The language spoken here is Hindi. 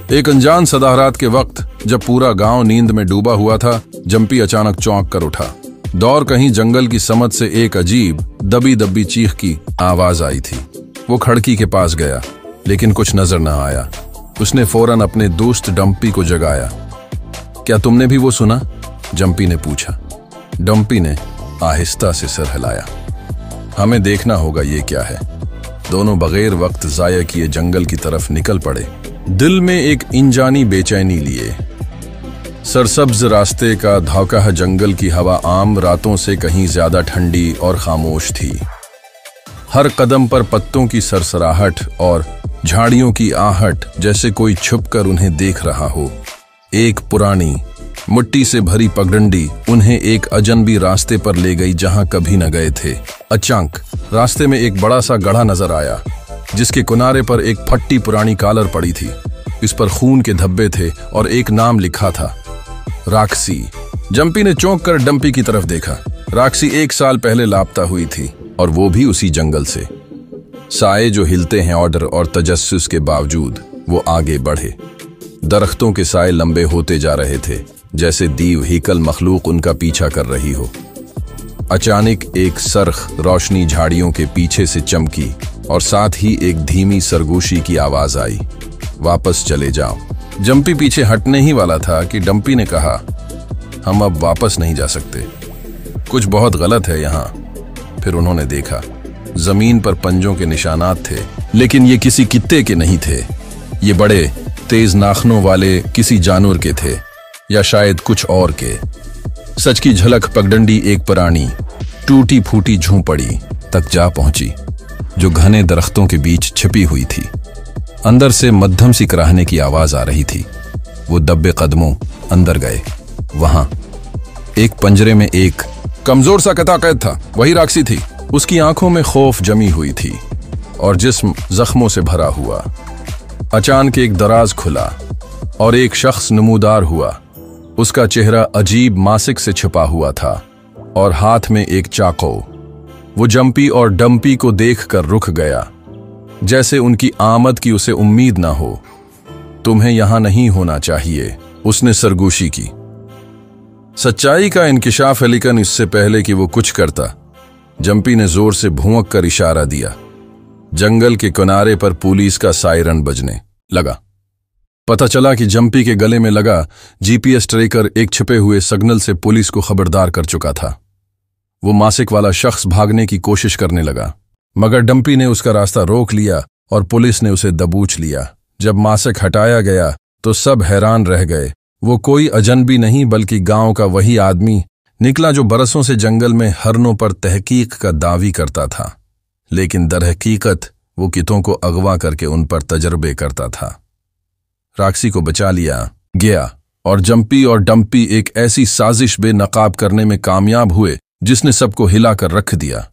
एक अनजान सदाहरात के वक्त जब पूरा गांव नींद में डूबा हुआ था, जंपी अचानक चौंक कर उठा। दौर कहीं जंगल की समझ से एक अजीब दबी दबी चीख की आवाज आई थी। वो खिड़की के पास गया, लेकिन कुछ नजर न आया। उसने फौरन अपने दोस्त डंपी को जगाया। क्या तुमने भी वो सुना? जंपी ने पूछा। डंपी ने आहिस्ता से सर हिलाया। हमें देखना होगा ये क्या है। दोनों बगैर वक्त जाया किए जंगल की तरफ निकल पड़े, दिल में एक इंजानी बेचैनी लिए। सरसब्ज रास्ते का धौकाह जंगल की हवा आम रातों से कहीं ज्यादा ठंडी और खामोश थी। हर कदम पर पत्तों की सरसराहट और झाड़ियों की आहट, जैसे कोई छुपकर उन्हें देख रहा हो। एक पुरानी मिट्टी से भरी पगडंडी उन्हें एक अजनबी रास्ते पर ले गई जहां कभी न गए थे। अचानक रास्ते में एक बड़ा सा गड्ढा नजर आया, जिसके किनारे पर एक फटी पुरानी कॉलर पड़ी थी। इस पर खून के धब्बे थे और एक नाम लिखा था, राक्षसी। जंपी ने चौंक कर डंपी की तरफ देखा। राक्षसी 1 साल पहले लापता हुई थी, और वो भी उसी जंगल से। साए जो हिलते हैं ऑर्डर और तजस्सुस के बावजूद, वो आगे बढ़े। दरख्तों के साए लंबे होते जा रहे थे, जैसे दीव हीकल मखलूक उनका पीछा कर रही हो। अचानक एक सरख रोशनी झाड़ियों के पीछे से चमकी, और साथ ही एक धीमी सरगोशी की आवाज आई, वापस चले जाओ। जंपी पीछे हटने ही वाला था कि डंपी ने कहा, हम अब वापस नहीं जा सकते, कुछ बहुत गलत है यहाँ। फिर उन्होंने देखा, जमीन पर पंजों के निशानात थे, लेकिन ये किसी कित्ते के नहीं थे। ये बड़े तेज नाखनों वाले किसी जानवर के थे, या शायद कुछ और के। सच की झलक पगडंडी एक पुरानी टूटी फूटी झोंपड़ी तक जा पहुंची, जो घने दरख्तों के बीच छिपी हुई थी। अंदर से मध्यम सी कराहने की आवाज आ रही थी। वो दब्बे कदमों अंदर गए। वहां एक पंजरे में एक कमजोर सा कता कैद था। वही राक्षसी थी। उसकी आंखों में खौफ जमी हुई थी और जिस्म जख्मों से भरा हुआ। अचानक एक दराज खुला और एक शख्स नमूदार हुआ। उसका चेहरा अजीब मासिक से छिपा हुआ था और हाथ में एक चाकू। वो जंपी और डंपी को देखकर रुक गया, जैसे उनकी आमद की उसे उम्मीद ना हो। तुम्हें यहां नहीं होना चाहिए, उसने सरगोशी की। सच्चाई का इंकिशाफ है, लेकिन इससे पहले कि वो कुछ करता, जंपी ने जोर से भौंक कर इशारा दिया। जंगल के किनारे पर पुलिस का सायरन बजने लगा। पता चला कि जंपी के गले में लगा जीपीएस ट्रैकर एक छिपे हुए सिग्नल से पुलिस को खबरदार कर चुका था। वो मासिक वाला शख्स भागने की कोशिश करने लगा, मगर डंपी ने उसका रास्ता रोक लिया और पुलिस ने उसे दबोच लिया। जब मासिक हटाया गया तो सब हैरान रह गए। वो कोई अजनबी नहीं, बल्कि गांव का वही आदमी निकला जो बरसों से जंगल में हरनों पर तहकीक का दावी करता था, लेकिन दरहकीकत वो कितों को अगवा करके उन पर तजर्बे करता था। राक्षसी को बचा लिया गया और जंपी और डंपी एक ऐसी साजिश बेनकाब करने में कामयाब हुए जिसने सबको हिला कर रख दिया।